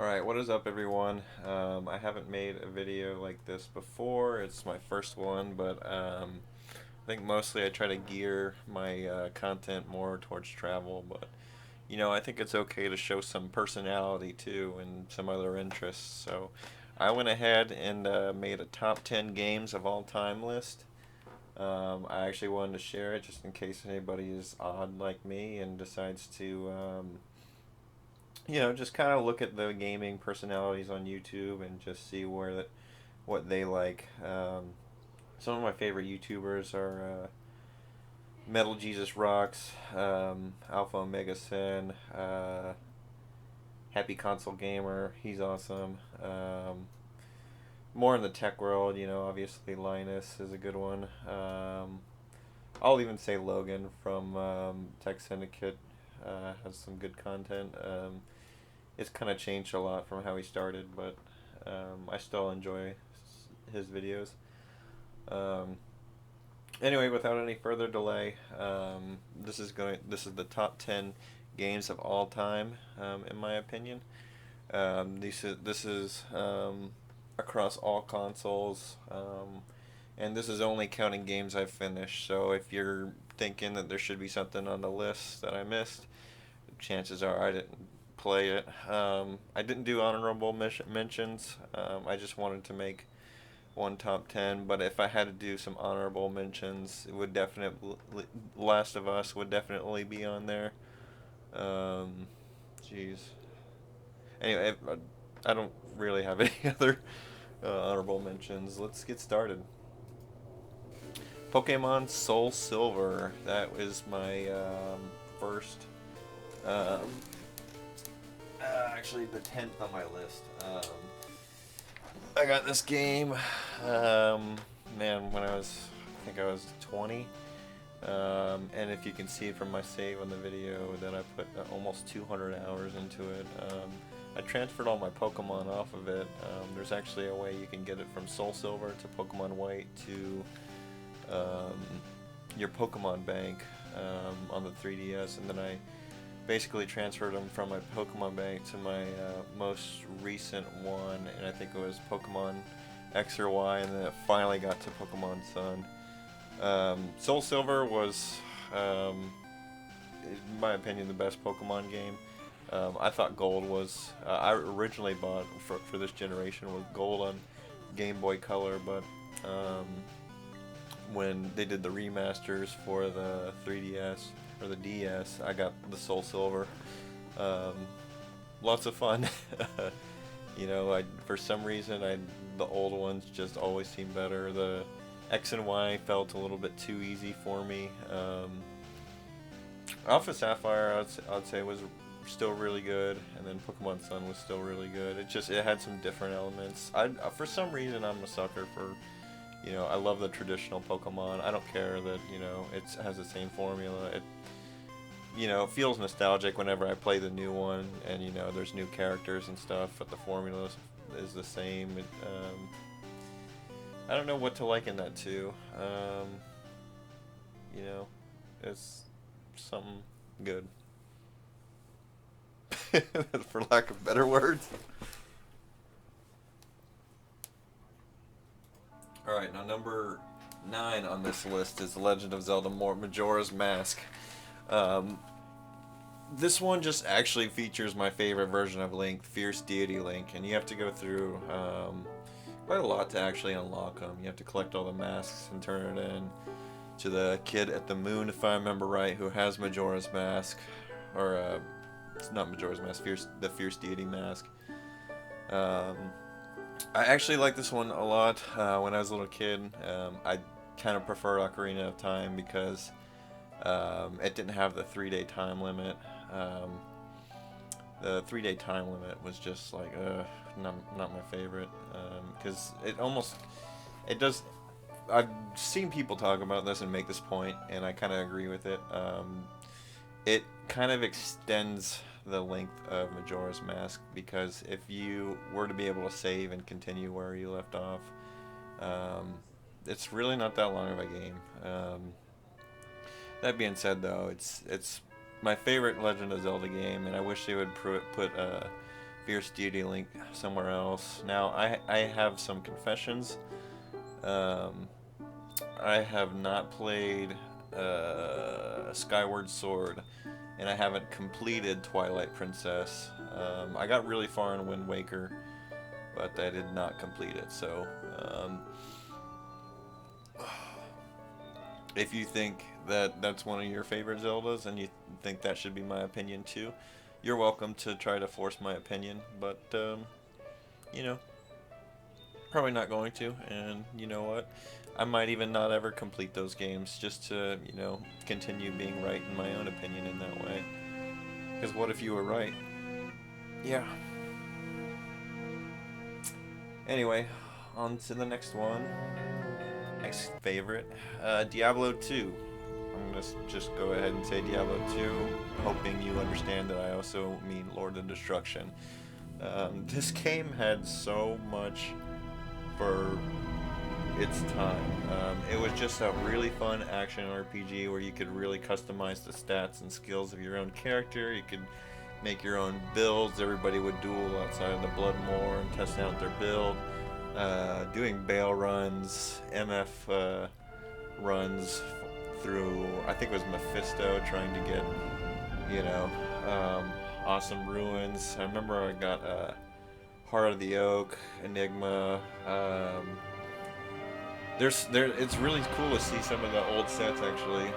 Alright, what is up everyone? I haven't made a video like this before. It's my first one, but I think mostly I try to gear my content more towards travel, but I think it's okay to show some personality too and some other interests. So I went ahead and made a top 10 games of all time list. I actually wanted to share it just in case anybody is odd like me and decides to just kind of look at the gaming personalities on YouTube and just see what they like. Some of my favorite YouTubers are Metal Jesus Rocks, Alpha Omega Sin, Happy Console Gamer. He's awesome. More in the tech world, obviously Linus is a good one. I'll even say Logan from Tech Syndicate has some good content. It's kind of changed a lot from how he started, but I still enjoy his videos. Um, anyway, without any further delay, this is the top 10 games of all time, in my opinion. This is across all consoles, and this is only counting games I've finished. So if you're thinking that there should be something on the list that I missed, chances are I didn't play it. I didn't do honorable mentions. I just wanted to make one top 10, but if I had to do some honorable mentions, it would definitely Last of Us would definitely be on there. Um, Jeez. Anyway, I don't really have any other honorable mentions. Let's get started. Pokemon Soul Silver. That was my first. Um, Actually, the 10th on my list. I got this game, when I think I was 20. And if you can see from my save on the video that I put almost 200 hours into it. I transferred all my Pokemon off of it. There's actually a way you can get it from Soul Silver to Pokemon White to your Pokemon Bank on the 3DS, and then I basically transferred them from my Pokemon Bank to my most recent one, and I think it was Pokemon X or Y, and then it finally got to Pokemon Sun. Soul Silver was, in my opinion, the best Pokemon game. I thought Gold was. I originally bought for this generation with Gold on Game Boy Color, but when they did the remasters for the 3DS or the DS, I got the Soul Silver. Um, Lots of fun. For some reason the old ones just always seemed better. The X and Y felt a little bit too easy for me. Alpha Sapphire I'd say was still really good, and then Pokemon Sun was still really good. It had some different elements. For some reason I'm a sucker for, I love the traditional Pokemon. I don't care that it has the same formula. It feels nostalgic whenever I play the new one, and there's new characters and stuff, but the formula is the same. I don't know what to like in that too. You know, it's something good, for lack of better words. All right, now number 9 on this list is The Legend of Zelda Majora's Mask. Um, this one just actually features my favorite version of Link, Fierce Deity Link, and you have to go through quite a lot to actually unlock them. You have to collect all the masks and turn it in to the kid at the moon, if I remember right, who has Majora's Mask, or it's not Majora's Mask, the Fierce Deity Mask. Um, I actually like this one a lot. When I was a little kid, I kind of preferred Ocarina of Time because it didn't have the 3-day time limit. Um, the 3-day time limit was just like, not my favorite, because it does. I've seen people talk about this and make this point, and I kind of agree with it. It kind of extends the length of Majora's Mask, because if you were to be able to save and continue where you left off, um, it's really not that long of a game. That being said, though, it's my favorite Legend of Zelda game, and I wish they would put Fierce Duty Link somewhere else. Now, I have some confessions. Um, I have not played Skyward Sword, and I haven't completed Twilight Princess. I got really far in Wind Waker, but I did not complete it. So, if you think that that's one of your favorite Zeldas and you think that should be my opinion too, you're welcome to try to force my opinion. But, you know, probably not going to. And you know what? I might even not ever complete those games just to, continue being right in my own opinion in that way. Because what if you were right? Yeah. Anyway, on to the next one. Next favorite, Diablo 2. I'm going to just go ahead and say Diablo 2, hoping you understand that I also mean Lord of Destruction. This game had so much for its time. It was just a really fun action RPG where you could really customize the stats and skills of your own character. You could make your own builds. Everybody would duel outside of the Bloodmoor and test out their build. Doing Bale runs, MF runs through, I think it was Mephisto, trying to get, awesome ruins. I remember I got Heart of the Oak, Enigma. It's really cool to see some of the old sets actually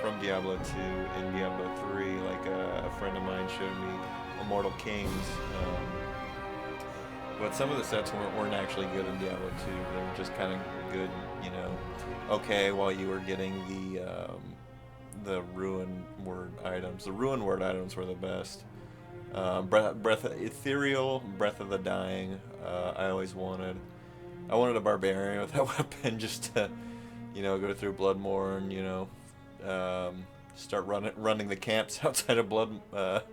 from Diablo 2 and Diablo 3. Like a friend of mine showed me Immortal Kings. But some of the sets weren't actually good in Diablo 2. They were just kind of good, okay, while you were getting the Ruin Word items. The Ruin Word items were the best. Ethereal, Breath of the Dying, I always wanted. I wanted a Barbarian with that weapon just to, go through Bloodmoor and, start running the camps outside of Bloodmoor.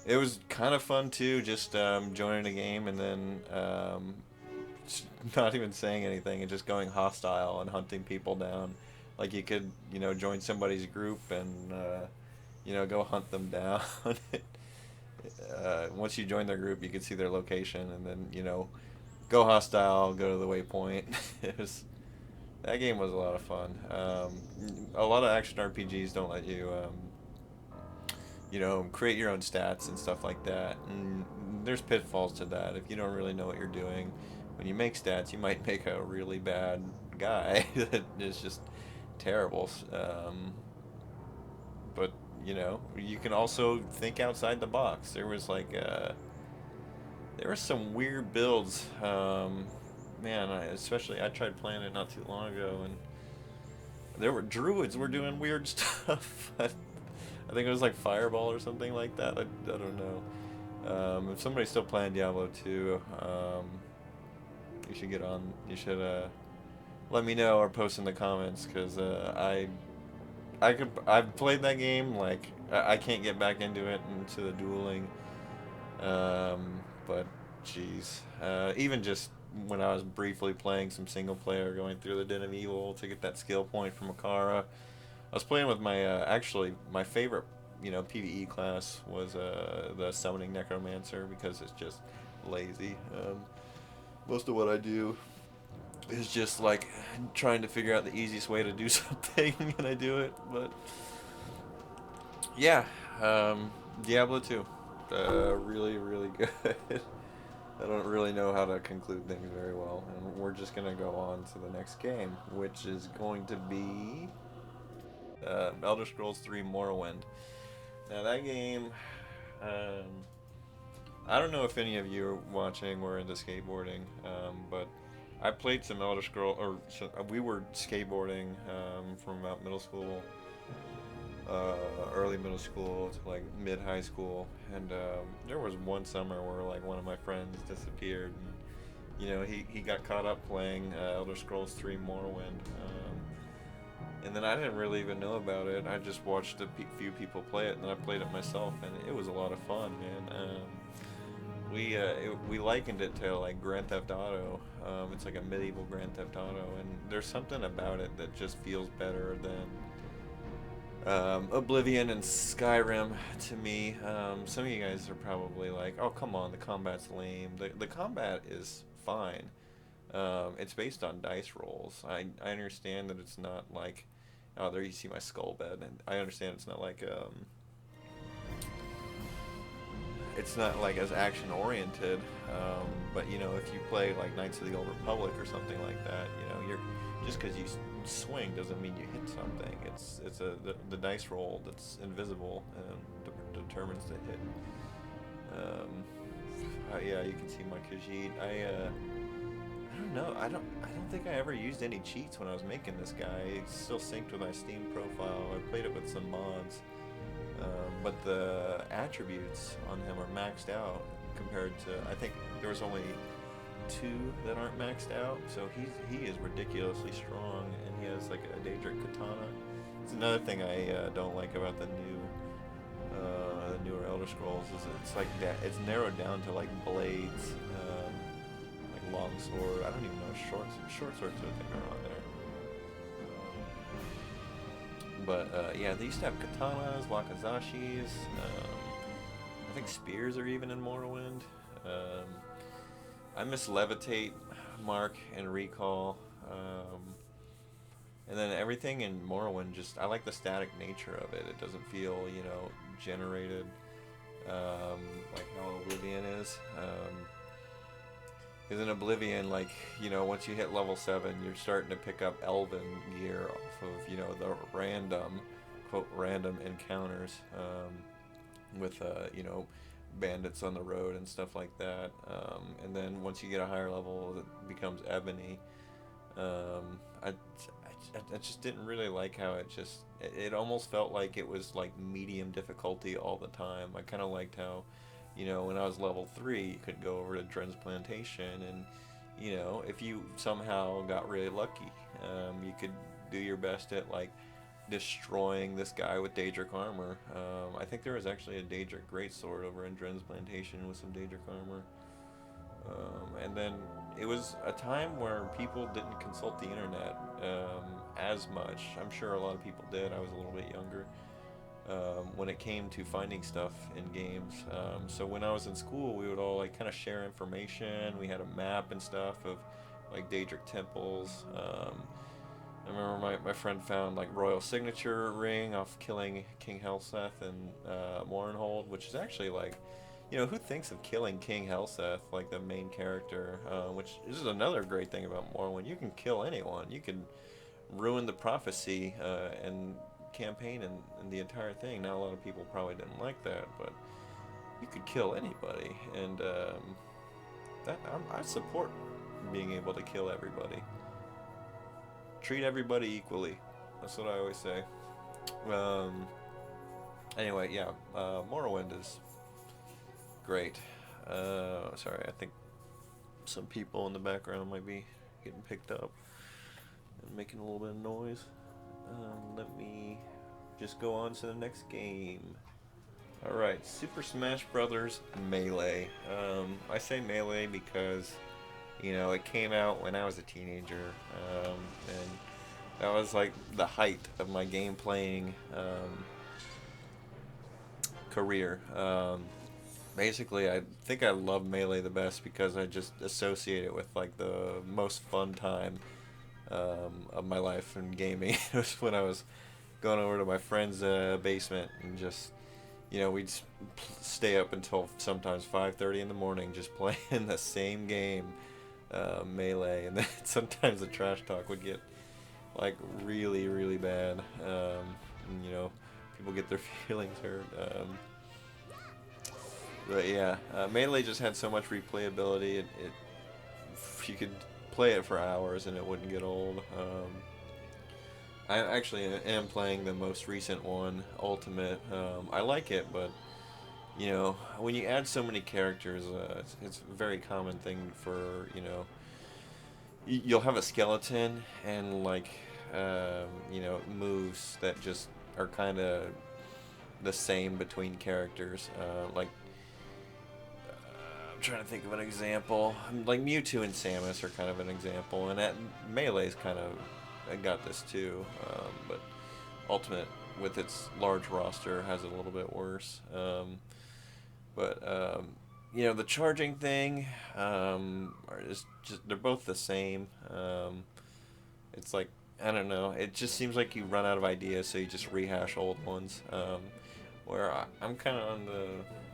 It was kind of fun too, just joining a game and then not even saying anything and just going hostile and hunting people down. Like you could, join somebody's group and, go hunt them down. Once you join their group, you could see their location and then, go hostile, go to the waypoint. That game was a lot of fun. A lot of action RPGs don't let you create your own stats and stuff like that. And there's pitfalls to that. If you don't really know what you're doing, when you make stats, you might make a really bad guy that is just terrible. But, you can also think outside the box. There was there were some weird builds. Man, I tried playing it not too long ago, and there were druids were doing weird stuff. I think it was like Fireball or something like that. I don't know. If somebody's still playing Diablo 2, you should get on. You should let me know or post in the comments because I've played that game. Like I can't get back into the dueling. But jeez, even just when I was briefly playing some single player, going through the Den of Evil to get that skill point from Akara. I was playing with my actually my favorite PvE class was the Summoning Necromancer because it's just lazy. Most of what I do is just like trying to figure out the easiest way to do something, and I do it. But yeah, Diablo 2, really really good. I don't really know how to conclude things very well, and we're just gonna go on to the next game, which is going to be Elder Scrolls 3 Morrowind. Now that game, I don't know if any of you watching were into skateboarding, but I played some Elder Scrolls, we were skateboarding from about middle school, early middle school to like mid-high school, and there was one summer where like one of my friends disappeared, and he got caught up playing Elder Scrolls 3 Morrowind. And then I didn't really even know about it. I just watched a few people play it, and then I played it myself, and it was a lot of fun, man. We likened it to like Grand Theft Auto. It's like a medieval Grand Theft Auto, and there's something about it that just feels better Oblivion and Skyrim to me. Some of you guys are probably like, "Oh, come on, the combat's lame." The combat is fine. It's based on dice rolls. I understand that it's not like, oh, there you see my skull bed, and I understand it's not like it's not like as action oriented. But you know, if you play like Knights of the Old Republic or something like that, you know, you're just because you swing doesn't mean you hit something. It's the dice roll that's invisible and determines the hit. Yeah, you can see my Khajiit. I don't know. I don't think I ever used any cheats when I was making this guy. It's still synced with my Steam profile. I played it with some mods. But the attributes on him are maxed out compared to, I think there was only 2 that aren't maxed out, so he is ridiculously strong, and he has like a Daedric katana. It's another thing I don't like about the newer Elder Scrolls is it's like that. It's narrowed down to like blades, like long sword. I don't even know short swords I think are on there. But yeah, they used to have katanas, wakazashis. I think spears are even in Morrowind. I miss Levitate, Mark, and Recall. And then everything in Morrowind, just I like the static nature of it. It doesn't feel, you know, generated like how Oblivion is. Because in Oblivion, like, you know, once you hit level 7, you're starting to pick up Elven gear off of, you know, the random, quote, random encounters with, you know, bandits on the road and stuff like that. And then once you get a higher level, it becomes Ebony. I just didn't really like how it almost felt like it was like medium difficulty all the time. I kind of liked how, you know, when I was level 3, you could go over to Dren's Plantation, and, you know, if you somehow got really lucky, you could do your best at, like, destroying this guy with Daedric armor. I think there was actually a Daedric greatsword over in Dren's Plantation with some Daedric armor. And then it was a time where people didn't consult the internet as much. I'm sure a lot of people did. I was a little bit younger. When it came to finding stuff in games. So when I was in school, we would all like kind of share information. We had a map and stuff of like Daedric temples. I remember my friend found like royal signature ring off killing King Helseth in Mournhold, which is actually like, you know, who thinks of killing King Helseth, like the main character? Which is another great thing about Morrowind. You can kill anyone. You can ruin the prophecy and campaign and the entire thing. Now a lot of people probably didn't like that, but you could kill anybody, and I support being able to kill everybody. Treat everybody equally. That's what I always say. Anyway, yeah, Morrowind is great. Sorry, I think some people in the background might be getting picked up and making a little bit of noise. Let me just go on to the next game. Alright, Super Smash Brothers Melee. I say Melee because, you know, it came out when I was a teenager, and that was like the height of my game playing career. Basically, I think I love Melee the best because I just associate it with like the most fun time of my life in gaming. It was when I was going over to my friend's basement and just, you know, we'd stay up until sometimes 5:30 in the morning just playing the same game, Melee, and then sometimes the trash talk would get like really, really bad. And, you know, people get their feelings hurt. But yeah, Melee just had so much replayability. You could play it for hours and it wouldn't get old. I actually am playing the most recent one, Ultimate. I like it, but you know, when you add so many characters, it's a very common thing for, you know, you'll have a skeleton and like, you know, moves that just are kind of the same between characters. Like, I'm trying to think of an example. Like Mewtwo and Samus are kind of an example, and at Melee's kind of, I got this too, but Ultimate with its large roster, has it a little bit worse. But you know, the charging thing is just they're both the same. It's like I don't know. It just seems like you run out of ideas, so you just rehash old ones. Where I'm kind of on the.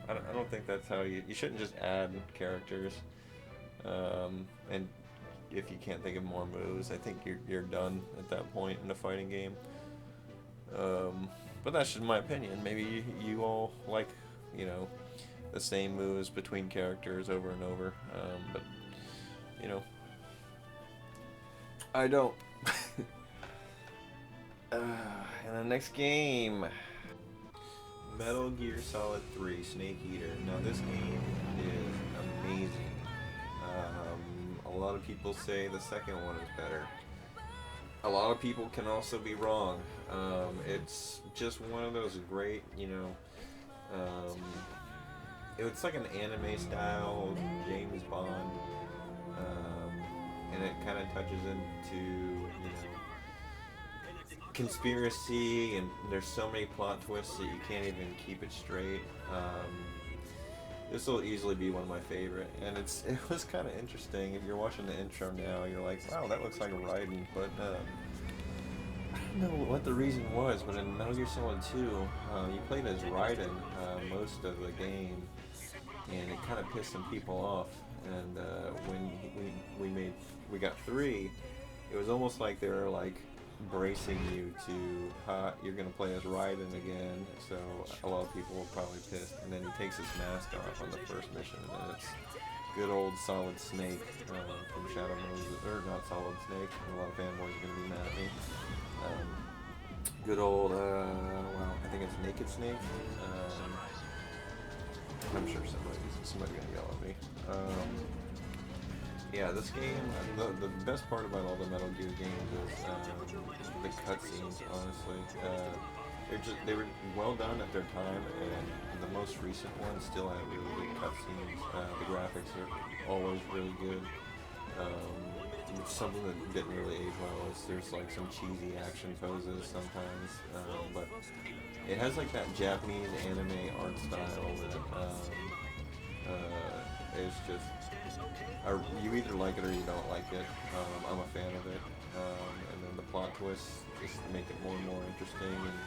I don't think that's how you. You shouldn't just add characters. And if you can't think of more moves, I think you're done at that point in a fighting game. But that's just my opinion. Maybe you all like, you know, the same moves between characters over and over. But you know, I don't. And the next game, Metal Gear Solid 3 Snake Eater. Now this game is amazing. A lot of people say the second one is better. A lot of people can also be wrong. It's just one of those great, you know, it's like an anime style James Bond, and it kind of touches into, you know, conspiracy, and there's so many plot twists that you can't even keep it straight. This will easily be one of my favorite, and it was kind of interesting. If you're watching the intro now, you're like, wow, that looks like a Raiden, but I don't know what the reason was, but in Metal Gear Solid 2, you played as Raiden most of the game, and it kind of pissed some people off. And when we got 3, it was almost like they were like bracing you to you're gonna play as Raiden again, so a lot of people were probably pissed. And then he takes his mask off on the first mission, and then it's good old Solid Snake from Shadow Moses, or not Solid Snake. A lot of fanboys are gonna be mad at me. Good old well, I think it's Naked Snake. I'm sure somebody's gonna yell at me. Yeah, this game, the best part about all the Metal Gear games is the cutscenes, honestly. They were well done at their time, and the most recent ones still have really good cutscenes. The graphics are always really good. Something that didn't really age well is there's like some cheesy action poses sometimes, but it has like that Japanese anime art style that is just you either like it or you don't like it. I'm a fan of it, and then the plot twists just make it more and more interesting. And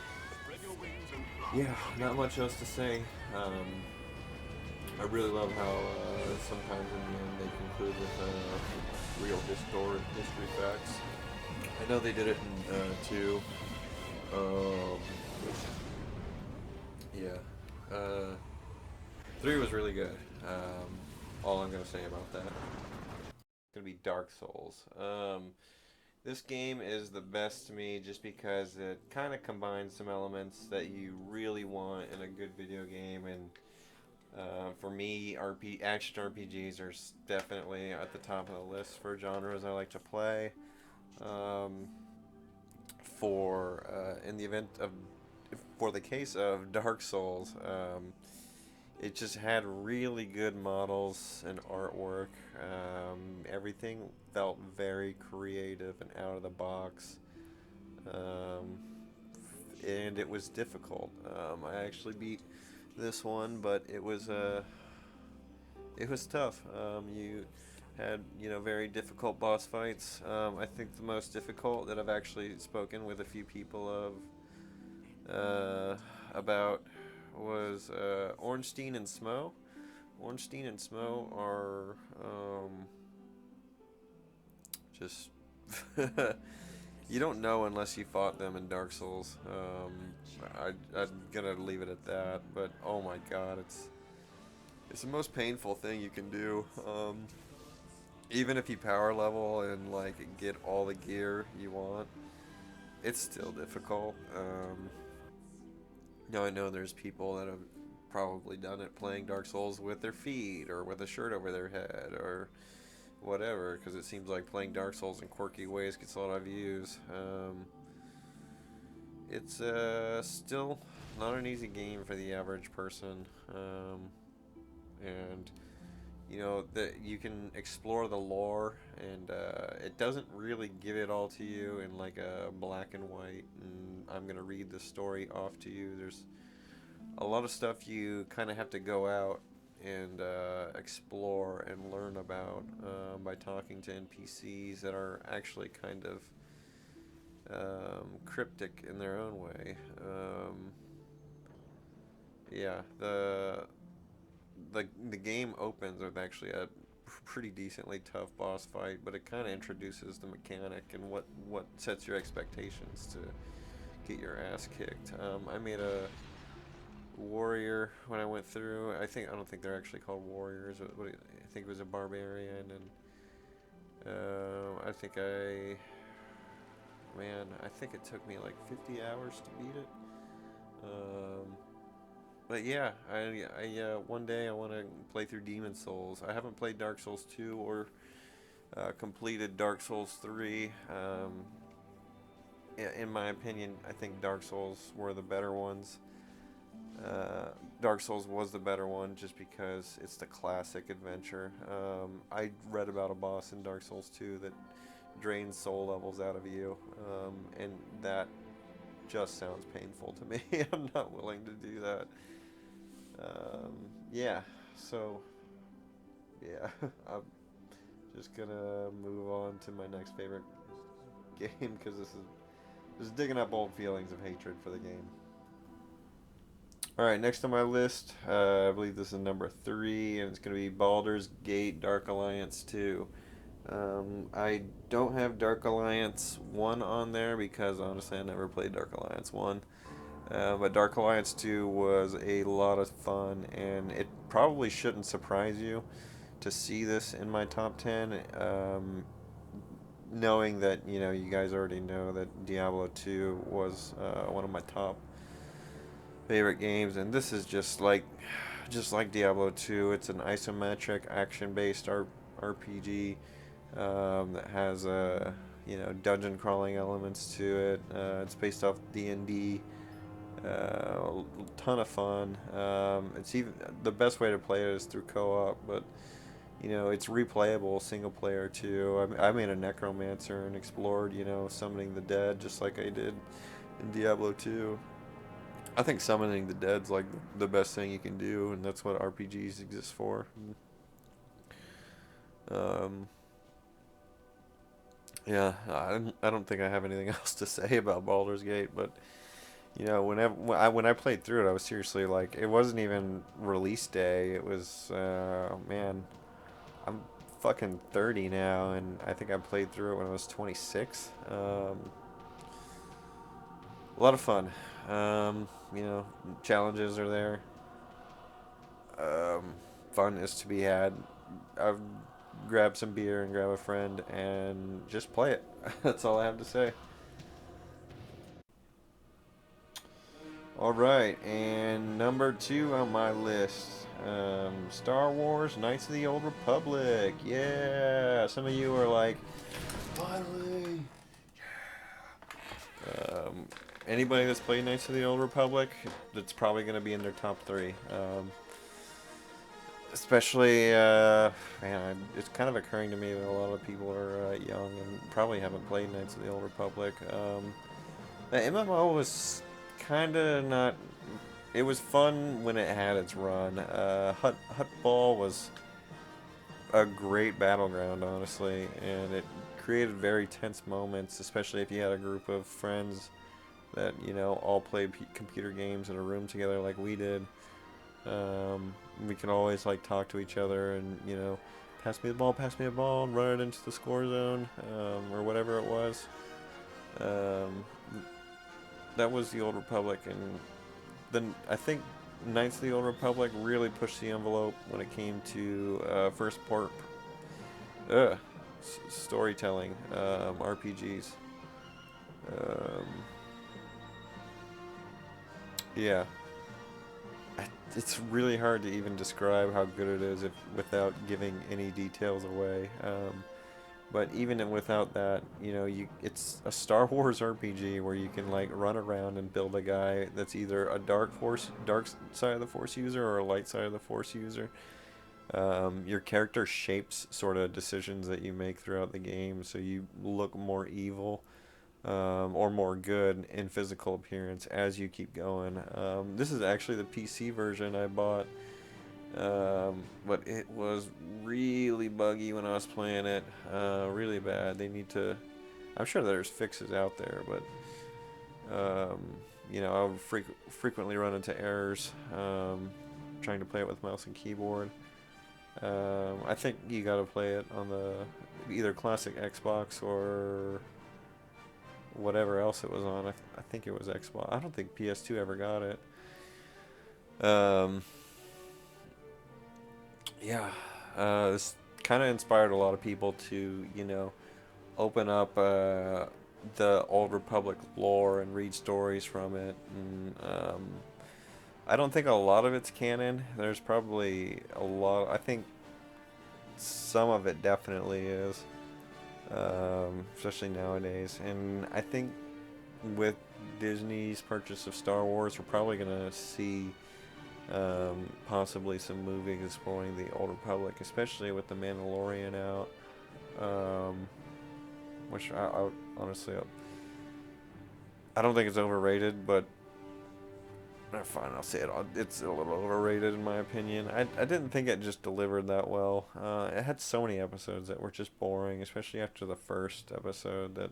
yeah, not much else to say. I really love how sometimes in the end they conclude with real history facts. I know they did it in 2. Yeah. 3 was really good. All I'm gonna say about that. It's gonna be Dark Souls. This game is the best to me just because it kind of combines some elements that you really want in a good video game, and for me, action RPGs are definitely at the top of the list for genres I like to play. In the event of, for the case of Dark Souls, it just had really good models and artwork. Everything felt very creative and out of the box. And it was difficult. I actually beat this one, but it was tough. You had, you know, very difficult boss fights. I think the most difficult that I've actually spoken with a few people about was Ornstein and Smough. Ornstein and Smough are just you don't know unless you fought them in Dark Souls. I'm gonna leave it at that. But oh my God, it's the most painful thing you can do. Even if you power level and like get all the gear you want, it's still difficult. Now I know there's people that have probably done it playing Dark Souls with their feet or with a shirt over their head or whatever, because it seems like playing Dark Souls in quirky ways gets a lot of views. It's still not an easy game for the average person, and you know, that you can explore the lore, and it doesn't really give it all to you in like a black and white. And I'm gonna read the story off to you. There's a lot of stuff you kind of have to go out and explore and learn about by talking to NPCs that are actually kind of cryptic in their own way. Yeah, the game opens with actually a pretty decently tough boss fight, but it kind of introduces the mechanic and what sets your expectations to get your ass kicked. I made a warrior when I went through. I don't think they're actually called warriors. I think it was a barbarian, and I think I think it took me like 50 hours to beat it. Um, but yeah, I one day I want to play through Demon Souls. I haven't played Dark Souls 2 or completed Dark Souls 3. In my opinion, I think Dark Souls were the better ones. Dark Souls was the better one just because it's the classic adventure. I read about a boss in Dark Souls 2 that drains soul levels out of you, and that just sounds painful to me. I'm not willing to do that. Yeah, so yeah, I'm just gonna move on to my next favorite game because this is just digging up old feelings of hatred for the game. All right, next on my list, I believe this is number 3, and it's going to be Baldur's Gate Dark Alliance 2. I don't have Dark Alliance 1 on there because honestly I never played Dark Alliance 1. But Dark Alliance 2 was a lot of fun, and it probably shouldn't surprise you to see this in my top 10, knowing that, you know, you guys already know that Diablo 2 was one of my top favorite games, and this is just like Diablo 2. It's an isometric action-based RPG that has you know, dungeon crawling elements to it. It's based off D&D. Ton of fun. It's even the best way to play it is through co-op, but you know, it's replayable single player too. I made a necromancer and explored, you know, summoning the dead just like I did in Diablo 2. I think summoning the dead's like the best thing you can do, and that's what RPGs exist for. Um, yeah, I don't think I have anything else to say about Baldur's Gate, but you know, when I played through it, I was seriously like, it wasn't even release day. It was, man, I'm fucking 30 now, and I think I played through it when I was 26. A lot of fun. You know, challenges are there. Um, Fun is to be had. I've grab some beer and grab a friend and just play it. That's all I have to say. All right, and number 2 on my list, Star Wars: Knights of the Old Republic. Yeah, some of you are like, finally. Um, Anybody that's played Knights of the Old Republic, that's probably going to be in their top 3. Especially, man, it's kind of occurring to me that a lot of people are young and probably haven't played Knights of the Old Republic. The MMO was kind of not. It was fun when it had its run. Hut Ball was a great battleground, honestly, and it created very tense moments, especially if you had a group of friends that, you know, all played computer games in a room together like we did. We could always like talk to each other and, you know, pass me the ball, and run it into the score zone, or whatever it was. Um, that was the Old Republic, and then I think Knights of the Old Republic really pushed the envelope when it came to uh, storytelling, RPGs. Um, yeah, it's really hard to even describe how good it is without giving any details away. But even without that, you know, it's a Star Wars RPG where you can like run around and build a guy that's either a dark side of the Force user or a light side of the Force user. Your character shapes sort of decisions that you make throughout the game, so you look more evil or more good in physical appearance as you keep going. This is actually the PC version I bought, but it was really buggy when I was playing it, really bad. They need to. I'm sure there's fixes out there, but I would frequently run into errors trying to play it with mouse and keyboard. I think you gotta play it on the either classic Xbox or whatever else it was on. I think it was Xbox. I don't think PS2 ever got it. Um, yeah, this kind of inspired a lot of people to, open up the Old Republic lore and read stories from it. And I don't think a lot of it's canon. There's probably a lot. I think some of it definitely is, especially nowadays. And I think with Disney's purchase of Star Wars, we're probably gonna see possibly some movies exploring the Old Republic, especially with the Mandalorian out. Which I honestly, I don't think it's overrated, but fine, I'll say it. It's a little overrated in my opinion. I didn't think it just delivered that well. It had so many episodes that were just boring, especially after the first episode. That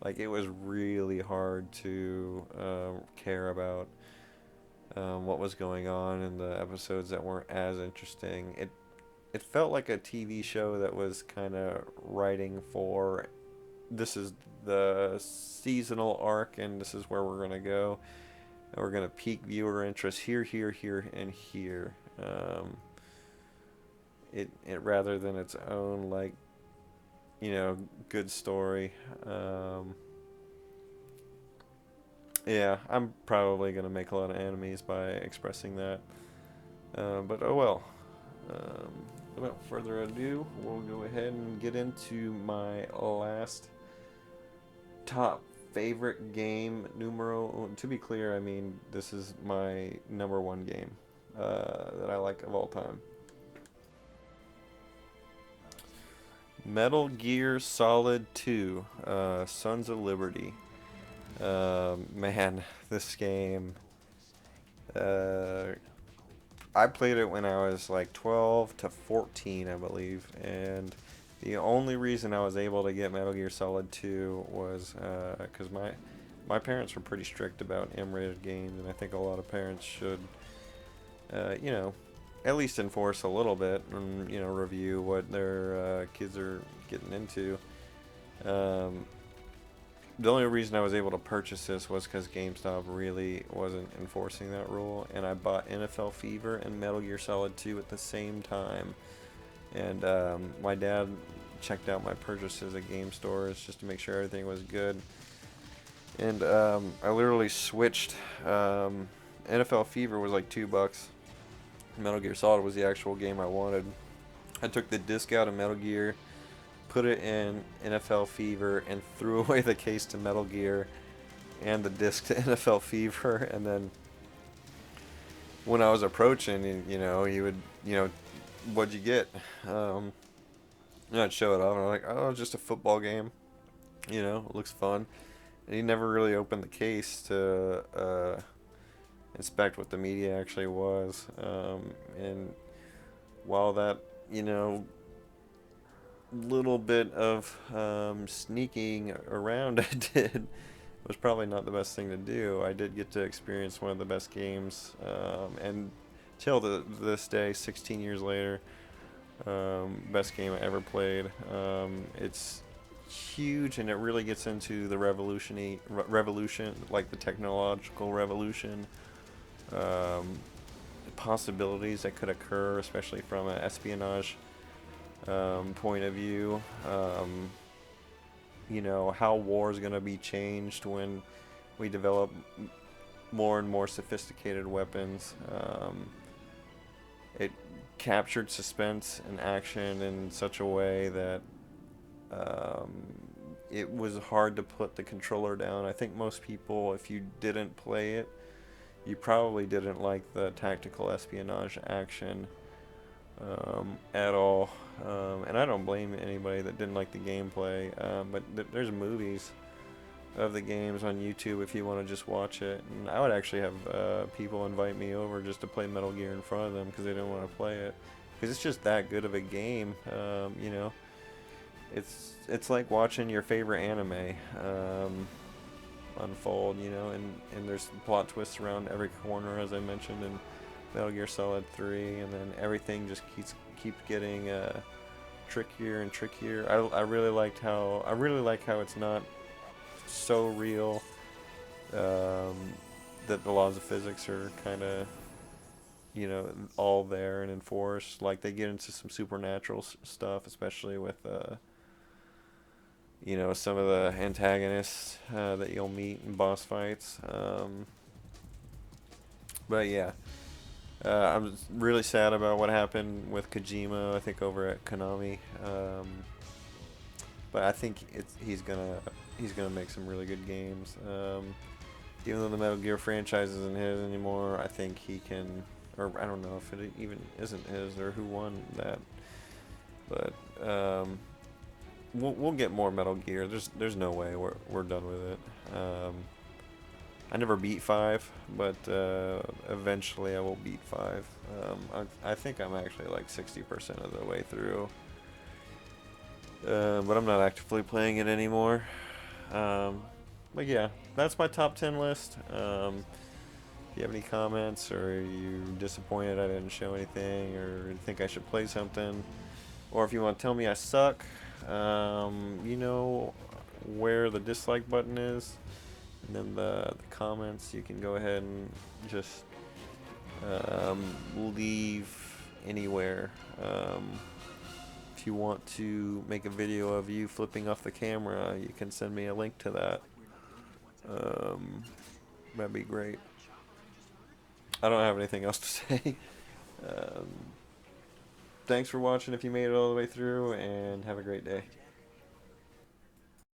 like it was really hard to care about what was going on in the episodes that weren't as interesting. It felt like a TV show that was kind of writing for, this is the seasonal arc and this is where we're gonna go. And we're gonna peak viewer interest here, here, here, and here. It rather than its own like, good story. Yeah, I'm probably gonna make a lot of enemies by expressing that. But oh well. Without further ado, we'll go ahead and get into my last top favorite game numero. To be clear, I mean this is my number one game that I like of all time. Metal Gear Solid 2, Sons of Liberty. Man, this game. I played it when I was like 12 to 14, I believe, and the only reason I was able to get Metal Gear Solid 2 was because my parents were pretty strict about M-rated games, and I think a lot of parents should, at least enforce a little bit and, review what their kids are getting into. The only reason I was able to purchase this was because GameStop really wasn't enforcing that rule, and I bought NFL Fever and Metal Gear Solid 2 at the same time. And my dad checked out my purchases at game stores just to make sure everything was good. And I literally switched. NFL Fever was like $2. Metal Gear Solid was the actual game I wanted. I took the disc out of Metal Gear, put it in NFL Fever, and threw away the case to Metal Gear and the disc to NFL Fever. And then when I was approaching, he would, what'd you get? I'd show it off, and I'm like, oh, just a football game. It looks fun. And he never really opened the case to inspect what the media actually was. And while that, little bit of sneaking around I did was probably not the best thing to do, I did get to experience one of the best games, and till this day, 16 years later, best game I ever played. It's huge, and it really gets into the revolution, like the technological revolution, possibilities that could occur, especially from an espionage point of view. How war is going to be changed when we develop more and more sophisticated weapons. It captured suspense and action in such a way that it was hard to put the controller down. I think most people, if you didn't play it, you probably didn't like the tactical espionage action. at all. And I don't blame anybody that didn't like the gameplay. But there's movies of the games on YouTube if you want to just watch it. And I would actually have people invite me over just to play Metal Gear in front of them because they didn't want to play it. Because it's just that good of a game. You know, it's like watching your favorite anime unfold. You know, and there's plot twists around every corner, as I mentioned in Metal Gear Solid 3, and then everything just keeps getting trickier and trickier. I really like how it's not so real, that the laws of physics are kind of, you know, all there and enforced. Like they get into some supernatural stuff, especially with you know, some of the antagonists that you'll meet in boss fights. But yeah, I'm really sad about what happened with Kojima. I think over at Konami. But I think he's gonna make some really good games. Even though the Metal Gear franchise isn't his anymore, I think he can. Or I don't know if it even isn't his or who won that. But we'll get more Metal Gear. There's no way we're done with it. I never beat 5, but eventually I will beat 5. I think I'm actually like 60% of the way through. But I'm not actively playing it anymore. But yeah, that's my top 10 list. If you have any comments, or are you disappointed I didn't show anything, or think I should play something, or if you want to tell me I suck, you know where the dislike button is, and then the comments, you can go ahead and just leave anywhere. If you want to make a video of you flipping off the camera, you can send me a link to that. That'd be great. I don't have anything else to say. Um, Thanks for watching if you made it all the way through, and have a great day.